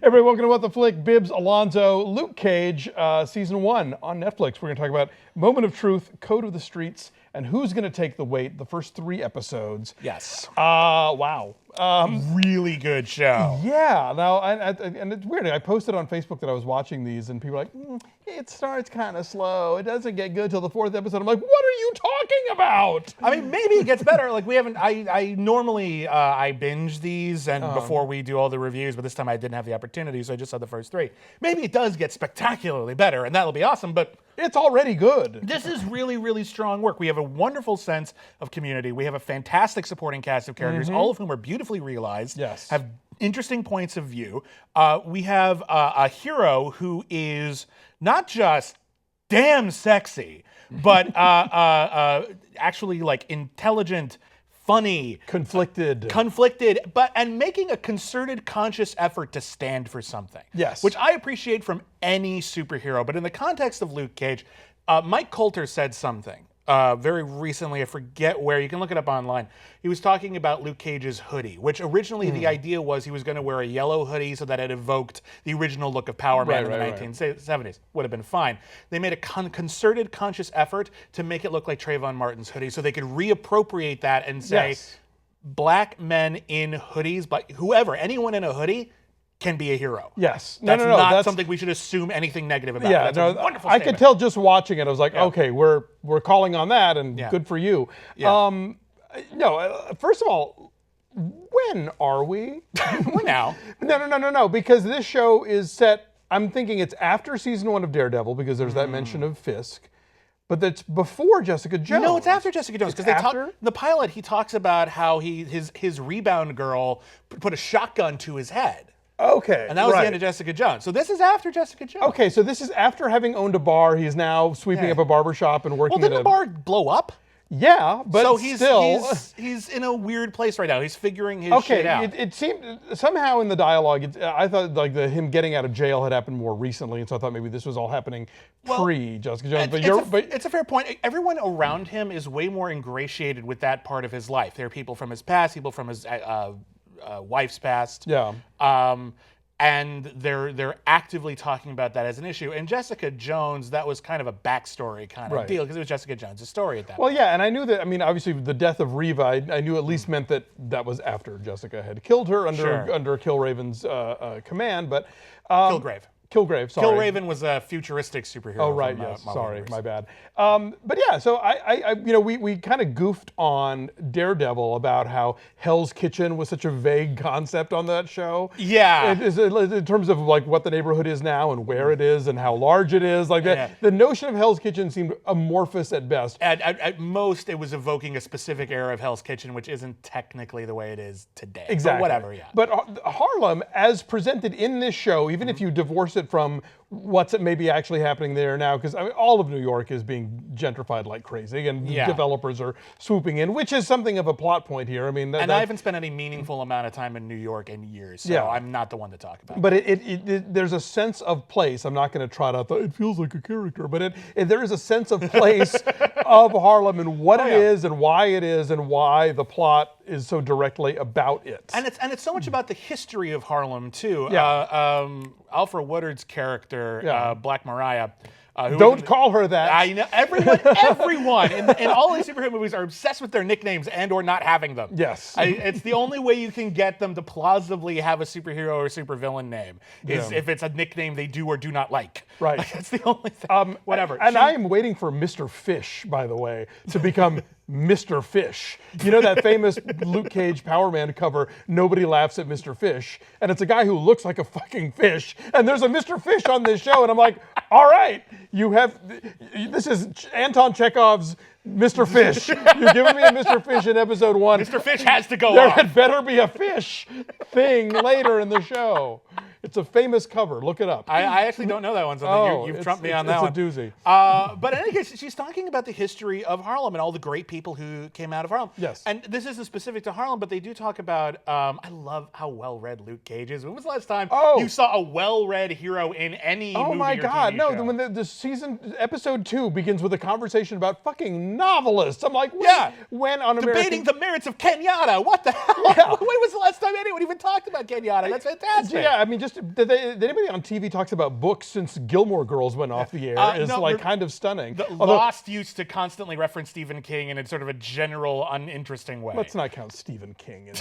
Everybody, welcome to What the Flick. Bibbs, Alonso, Luke Cage, Season 1 on Netflix. We're going to talk about Moment of Truth, Code of the Streets, and Who's Going to Take the Weight, the first 3 episodes. Yes. Wow. Really good show. Yeah. Now, and it's weird. I posted on Facebook that I was watching these, and people were like, it starts kind of slow. It doesn't get good till the 4th episode. I'm like, what are you talking about? I mean, maybe it gets better. Like, we haven't, I normally, I binge these and before we do all the reviews, but this time I didn't have the opportunity, so I just saw the first 3. Maybe it does get spectacularly better, and that'll be awesome, but it's already good. This is really, really strong work. We have a wonderful sense of community. We have a fantastic supporting cast of characters, all of whom are beautifully realized, have interesting points of view. We have a hero who is not just damn sexy, but actually like intelligent, funny, conflicted, but and making a concerted, conscious effort to stand for something. Yes. Which I appreciate from any superhero. But in the context of Luke Cage, Mike Colter said something very recently. I forget where. You can look it up online. He was talking about Luke Cage's hoodie, which originally the idea was he was going to wear a yellow hoodie so that it evoked the original look of Power Man in the 1970s. Would have been fine. They made a concerted, conscious effort to make it look like Trayvon Martin's hoodie so they could reappropriate that and say, black men in hoodies, but whoever, anyone in a hoodie, can be a hero. Yes. That's not something we should assume anything negative about. Yeah, That's a wonderful I statement. could tell just watching it. I was like, okay, we're calling on that, and good for you. Yeah. First of all, when are we? We're now. No, because this show is set, I'm thinking it's after season 1 of Daredevil, because there's that mention of Fisk. But that's before Jessica Jones. No, it's after Jessica Jones. Because the pilot, he talks about how his rebound girl put a shotgun to his head. Okay. And that was the end of Jessica Jones. So this is after Jessica Jones. Okay, so this is after having owned a bar. He's now sweeping up a barbershop and working didn't the bar blow up? Yeah, but so he's in a weird place right now. He's figuring his shit out. It seemed somehow in the dialogue, I thought like him getting out of jail had happened more recently, and so I thought maybe this was all happening pre-Jessica Jones. It's a fair point. Everyone around him is way more ingratiated with that part of his life. There are people from his past, people from his wife's past. Yeah. And they're actively talking about that as an issue. And Jessica Jones, that was kind of a backstory kind of deal, because it was Jessica Jones' story at that point. Well, yeah, and I knew that, I mean, obviously the death of Reva, I knew at least meant that was after Jessica had killed her under Killraven's command, but... Kilgrave, sorry. Killraven was a futuristic superhero. Oh, right, yes, sorry, my bad. But yeah, so we kind of goofed on Daredevil about how Hell's Kitchen was such a vague concept on that show. Yeah. In terms of like what the neighborhood is now and where it is and how large it is. Like the notion of Hell's Kitchen seemed amorphous at best. At most, it was evoking a specific era of Hell's Kitchen, which isn't technically the way it is today. Exactly. But whatever, yeah. But Harlem, as presented in this show, even if you divorce it from what's maybe actually happening there now, because I mean, all of New York is being gentrified like crazy, and developers are swooping in, which is something of a plot point here. I mean, I haven't spent any meaningful amount of time in New York in years, so I'm not the one to talk about. But there's a sense of place. I'm not going to trot out it feels like a character, but there is a sense of place of Harlem and what it is and why the plot is so directly about it. And it's so much about the history of Harlem too. Alfred Woodard's character, Black Mariah. Don't call her that. I know everyone in all these superhero movies are obsessed with their nicknames and or not having them. Yes, it's the only way you can get them to plausibly have a superhero or supervillain name is if it's a nickname they do or do not like. Right, that's the only thing. Whatever. And I am waiting for Mr. Fish, by the way, to become Mr. Fish. You know that famous Luke Cage Power Man cover, Nobody Laughs at Mr. Fish, and it's a guy who looks like a fucking fish, and there's a Mr. Fish on this show, and I'm like, all right, this is Anton Chekhov's Mr. Fish. You're giving me a Mr. Fish in episode 1. Mr. Fish has to go on. There had better be a fish thing later in the show. It's a famous cover. Look it up. I actually don't know that one. So you've trumped me on that one. It's a doozy. But in any case, she's talking about the history of Harlem and all the great people who came out of Harlem. Yes. And this isn't specific to Harlem, but they do talk about, I love how well-read Luke Cage is. When was the last time you saw a well-read hero in any movie my or God, TV no. show? When the season, episode 2 begins with a conversation about fucking novelists. I'm like, when on Debating the merits of Kenyatta. What the hell? Yeah. When was the last time anyone even talked about Kenyatta? That's fantastic. Yeah, I mean, did anybody on TV talks about books since Gilmore Girls went off the air is no, kind of stunning. Lost used to constantly reference Stephen King in a sort of a general, uninteresting way. Let's not count Stephen King,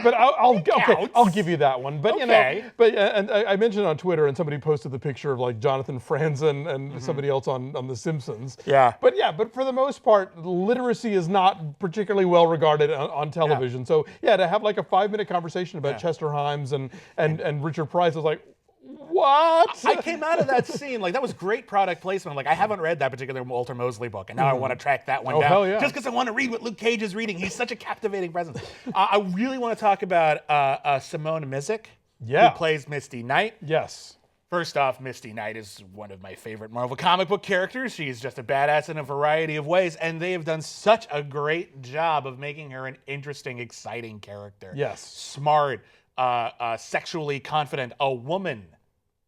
but I'll give you that one. But and I mentioned on Twitter, and somebody posted the picture of like Jonathan Franzen and somebody else on The Simpsons. Yeah. But for the most part, literacy is not particularly well regarded on television. So to have like a 5-minute conversation about Chester Himes and Richard Price is like, what? I came out of that scene, like, that was great product placement. Like, I haven't read that particular Walter Mosley book, and now I want to track that one down. Hell yeah. Just because I want to read what Luke Cage is reading. He's such a captivating presence. I really want to talk about Simone Mizik, who plays Misty Knight. Yes. First off, Misty Knight is one of my favorite Marvel comic book characters. She's just a badass in a variety of ways, and they have done such a great job of making her an interesting, exciting character. Yes. Smart, sexually confident, a woman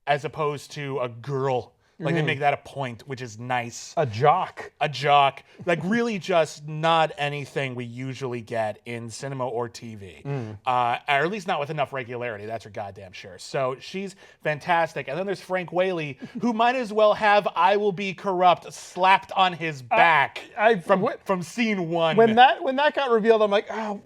as opposed to a girl. Like, they make that a point, which is nice. A jock. Like, really just not anything we usually get in cinema or TV. Or at least not with enough regularity, that's for goddamn sure. So she's fantastic. And then there's Frank Whaley, who might as well have "I Will Be Corrupt" slapped on his back from scene one. When that got revealed, I'm like, oh,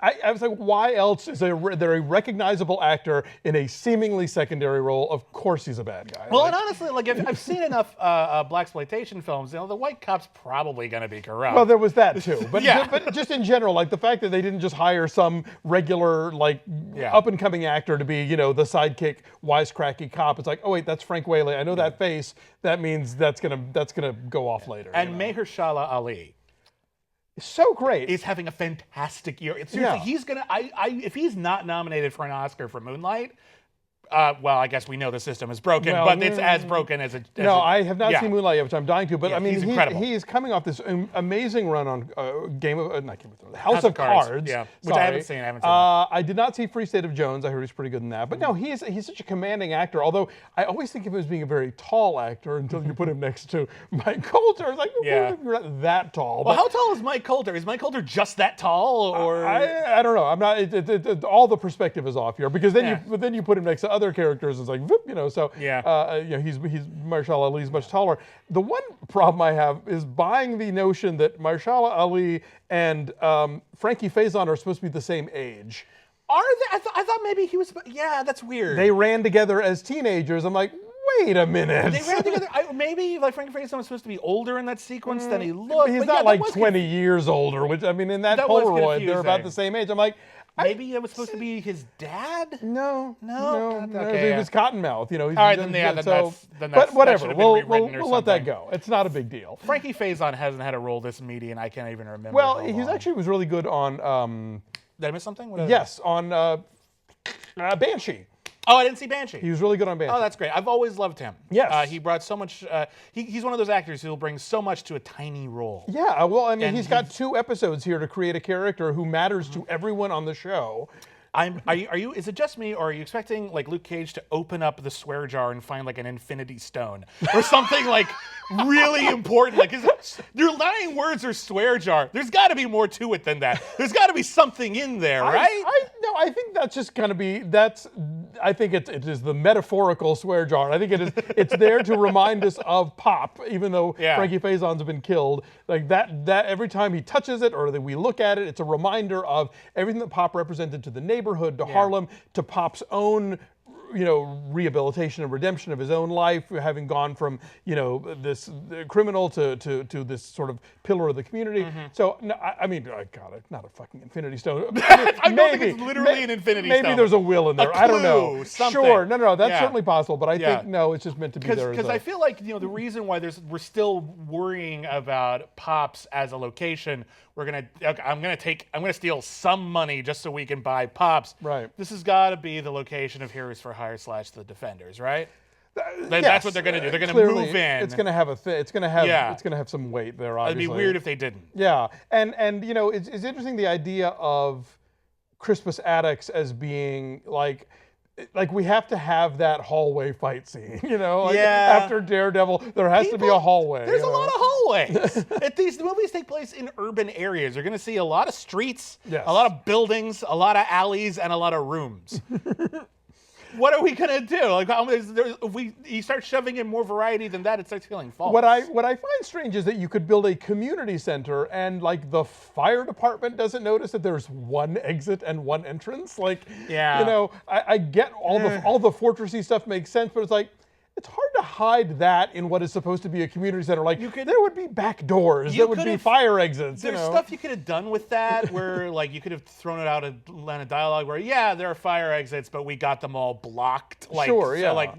I was like, why else is there a recognizable actor in a seemingly secondary role? Of course he's a bad guy. Well, and honestly, like, I've seen enough blaxploitation films. The white cop's probably going to be corrupt. Well, there was that too, but but just in general, like the fact that they didn't just hire some regular up and coming actor to be the sidekick wisecracky cop. It's like, oh wait, that's Frank Whaley. I know that face. That means that's gonna go off later. And Mahershala Ali. So great. Is having a fantastic year. Seriously, he's gonna. If he's not nominated for an Oscar for Moonlight. Well, I guess we know the system is broken, but it's as broken as it. I have not seen Moonlight yet, which I'm dying to. But I mean, he's incredible. He's coming off this amazing run on House of Cards. Yeah, which I haven't seen. I did not see Free State of Jones. I heard he's pretty good in that. But no, he's such a commanding actor. Although I always think of him as being a very tall actor until you put him next to Mike Colter. It's like, you're not that tall. Well, how tall is Mike Colter? Is Mike Colter just that tall, or I don't know. I'm not. All the perspective is off here because then you put him next to other characters. It's like, so he's Mahershala Ali's much taller. The one problem I have is buying the notion that Mahershala Ali and Frankie Faison are supposed to be the same age. Are they? I thought maybe he was. Yeah, that's weird. They ran together as teenagers. I'm like, wait a minute. They ran together. Maybe like Frankie Faison was supposed to be older in that sequence than he looked. He's not like 20 years older, which I mean, in that Polaroid, they're about the same age. I'm like, maybe it was supposed to be his dad? No. Okay, he was Cottonmouth, All right, that's but whatever, that we'll let that go. It's not a big deal. Frankie Faison hasn't had a role this meaty, and I can't even remember. Well, he was really good on. Did I miss something? Yes, on Banshee. Oh, I didn't see Banshee. He was really good on Banshee. Oh, that's great. I've always loved him. Yes. He brought so much. He's one of those actors who will bring so much to a tiny role. Yeah, well, I mean, he's got 2 episodes here to create a character who matters to everyone on the show. Are you? Is it just me, or are you expecting like Luke Cage to open up the swear jar and find like an infinity stone or something like really important? Like, your lying words or swear jar. There's got to be more to it than that. There's got to be something in there, right? I think that's just going to be. I think it is the metaphorical swear jar. I think it's there to remind us of Pop, even though Frankie Faison's been killed. Like that every time he touches it or that we look at it, it's a reminder of everything that Pop represented to the neighborhood, to Harlem, to Pop's own rehabilitation and redemption of his own life, having gone from this criminal to this sort of pillar of the community. So no, I mean, God, it's not a fucking infinity stone. I don't think it's literally an infinity stone. Maybe there's a will in there. I don't know. Something. Sure, no, that's certainly possible. But I think no, it's just meant to be there. Because I feel like the reason why we're still worrying about Pops as a location. I'm gonna steal some money just so we can buy Pops. Right. This has got to be the location of Heroes for Hire / the Defenders, right? Yes, that's what they're gonna do. They're gonna move in. It's gonna have it's gonna have some weight there. Obviously, it'd be weird if they didn't. Yeah, and it's interesting the idea of Crispus Attucks as being like we have to have that hallway fight scene, after Daredevil, there has to be a hallway. There's a lot of hallways. These movies take place in urban areas. You're going to see a lot of streets, a lot of buildings, a lot of alleys, and a lot of rooms. what are we gonna do? Like, if you start shoving in more variety than that, it starts feeling false. What I find strange is that you could build a community center and like the fire department doesn't notice that there's one exit and one entrance. Like, yeah. I get all the fortressy stuff makes sense, but it's like, it's hard to hide that in what is supposed to be a community center. Like, there would be back doors, there would be fire exits. There's stuff you could have done with that, where like you could have thrown it out a line of dialogue where, yeah, there are fire exits, but we got them all blocked. Like, sure, yeah. So like,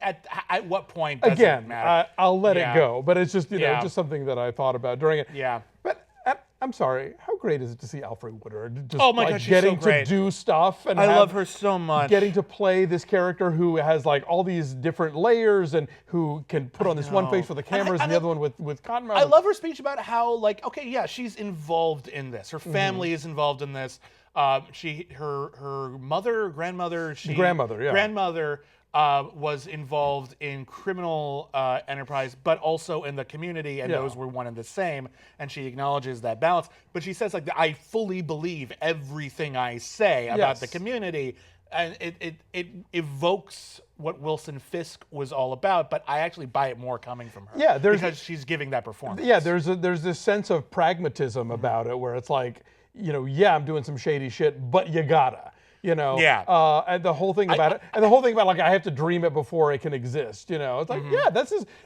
at what point does it matter? I'll let it go, but it's just just something that I thought about during it. Yeah. But I'm sorry, how great is it to see Alfred Woodard just God, she's getting so great. to do stuff and I love her so much. Getting to play this character who has like all these different layers and who can put on this one face for the cameras and the other one with cotton mouth. I love her speech about how like, okay, yeah, she's involved in this. Her family is involved in this. Her mother, grandmother, grandmother was involved in criminal enterprise, but also in the community, and those were one and the same. And she acknowledges that balance. But she says, like, I fully believe everything I say about the community, and it evokes what Wilson Fisk was all about. But I actually buy it more coming from her. Yeah, because she's giving that performance. Yeah, there's this sense of pragmatism about it, where it's like, I'm doing some shady shit, but you gotta. And the whole thing about like I have to dream it before it can exist. It's like,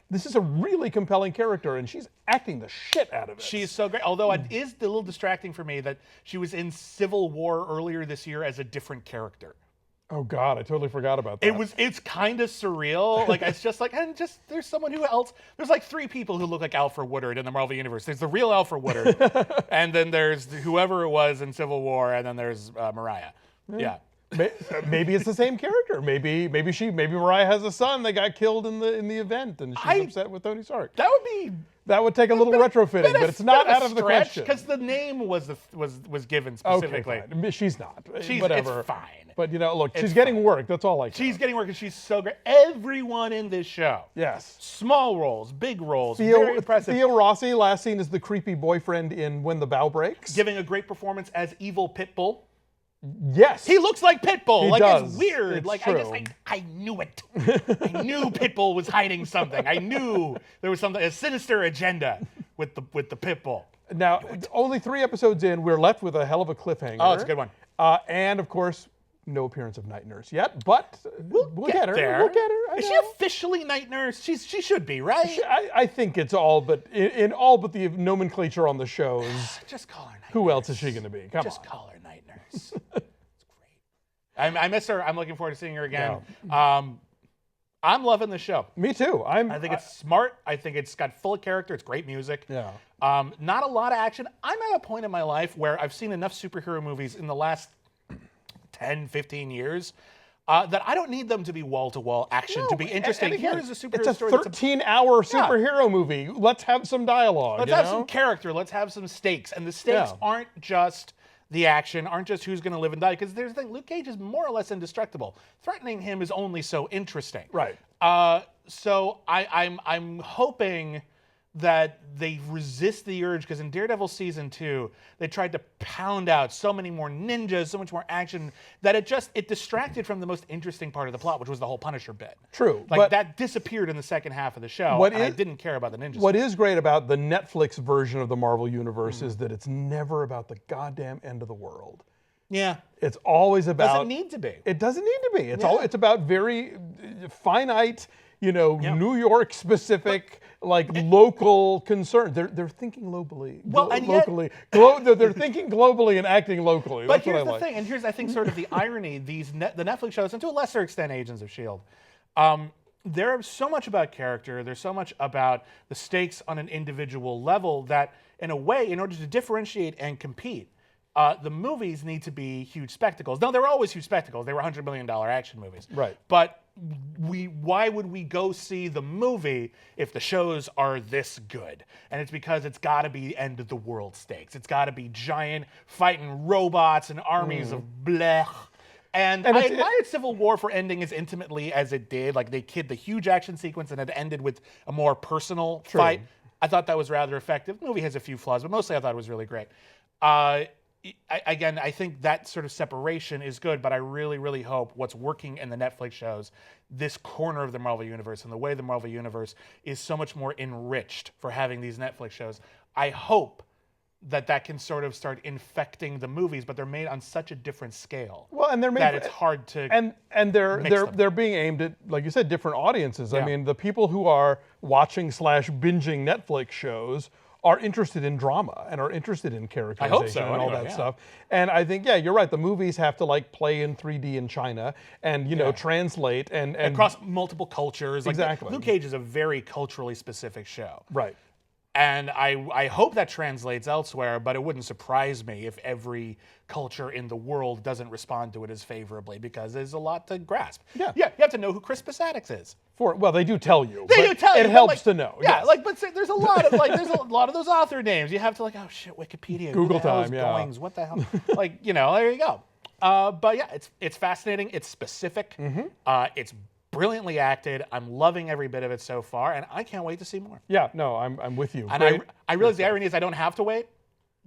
this is a really compelling character, and she's acting the shit out of it. She's so great. Although it is a little distracting for me that she was in Civil War earlier this year as a different character. Oh God, I totally forgot about that. It's kind of surreal. Like, it's just like, and just there's someone who else. There's like 3 people who look like Alfred Woodard in the Marvel Universe. There's the real Alfred Woodard, and then there's whoever it was in Civil War, and then there's Mariah. Yeah. Maybe it's the same character. Maybe Mariah has a son that got killed in the event, and she's upset with Tony Stark. That would take a little retrofitting, but it's not out of the question. Because the name was given specifically. Okay, fine. She's not. Whatever. It's fine. But look, she's getting work. That's all I care. She's getting work, and she's so great. Everyone in this show. Yes. Small roles, big roles. Very impressive. Theo Rossi, last seen as the creepy boyfriend in When the Bow Breaks. Giving a great performance as evil Pitbull. Yes. He looks like Pitbull. He does. It's weird. It's true. I knew it. I knew Pitbull was hiding something. I knew there was a sinister agenda with the Pitbull. Now, only 3 episodes in, we're left with a hell of a cliffhanger. Oh, it's a good one. And of course, no appearance of Night Nurse yet, but we'll get her. There. We'll get her. Is she officially Night Nurse? She should be, right? I think it's all but in all but the nomenclature on the shows. Just call her Night Nurse. Who else is she going to be? Come on. Just call her Night Nurse. It's great. I miss her. I'm looking forward to seeing her again. Yeah. I'm loving the show. Me too. I think it's smart. I think it's got full of character. It's great music. Yeah. Not a lot of action. I'm at a point in my life where I've seen enough superhero movies in the last 10, 15 years that I don't need them to be wall-to-wall action to be interesting. And again, Here is a superhero it's a story. 13-hour superhero movie. Let's have some dialogue. Let's have some character. Let's have some stakes. And the stakes aren't just the action, aren't just who's going to live and die. Because there's the thing, Luke Cage is more or less indestructible. Threatening him is only so interesting. Right. So I'm hoping that they resist the urge, because in Daredevil Season 2, they tried to pound out so many more ninjas, so much more action, that it distracted from the most interesting part of the plot, which was the whole Punisher bit. True. Like, that disappeared in the second half of the show, and I didn't care about the ninjas. What is great about the Netflix version of the Marvel Universe is that it's never about the goddamn end of the world. Yeah. It's always about... It doesn't need to be. It doesn't need to be. It's about very finite, New York specific, local concerns. They're thinking globally. They're thinking globally and acting locally. But here's the thing, and here's, I think, sort of the irony. The Netflix shows, and to a lesser extent, Agents of S.H.I.E.L.D., there's so much about character, there's so much about the stakes on an individual level that, in a way, in order to differentiate and compete, the movies need to be huge spectacles. No, they were always huge spectacles. They were $100 million action movies. Right. But why would we go see the movie if the shows are this good? And it's because it's got to be end of the world stakes. It's got to be giant fighting robots and armies of blech. And I admired Civil War for ending as intimately as it did. Like, they kid the huge action sequence and it ended with a more personal fight. I thought that was rather effective. The movie has a few flaws, but mostly I thought it was really great. again, I think that sort of separation is good, but I really, really hope what's working in the Netflix shows, this corner of the Marvel Universe and the way the Marvel Universe is so much more enriched for having these Netflix shows. I hope that can sort of start infecting the movies, but they're made on such a different scale. Well, and they're made that it's hard to and they're being aimed at, like you said, different audiences. I mean, the people who are watching / binging Netflix shows are interested in drama and are interested in characterization and all that stuff. And I think, you're right. The movies have to like play in 3D in China and translate and across multiple cultures. Exactly. Like, Luke Cage is a very culturally specific show. Right. And I hope that translates elsewhere, but it wouldn't surprise me if every culture in the world doesn't respond to it as favorably, because there's a lot to grasp. Yeah. You have to know who Chris Pasadix is. Well, they do tell you. They do tell you. It helps to know. Yeah, yes. but there's a lot of there's a lot of those author names. You have to oh shit, Wikipedia, Google who the hell is time, Goings? What the hell? There you go. But yeah, it's fascinating. It's specific. It's brilliantly acted. I'm loving every bit of it so far, and I can't wait to see more. Yeah, no, I'm with you. And I realize the irony is I don't have to wait,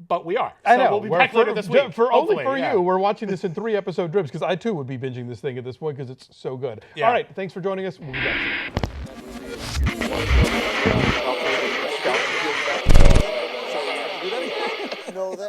but we are. I know. We'll be back later this week. Only for you. We're watching this in 3-episode drips, because I too would be binging this thing at this point because it's so good. Yeah. All right, thanks for joining us. We'll be back soon.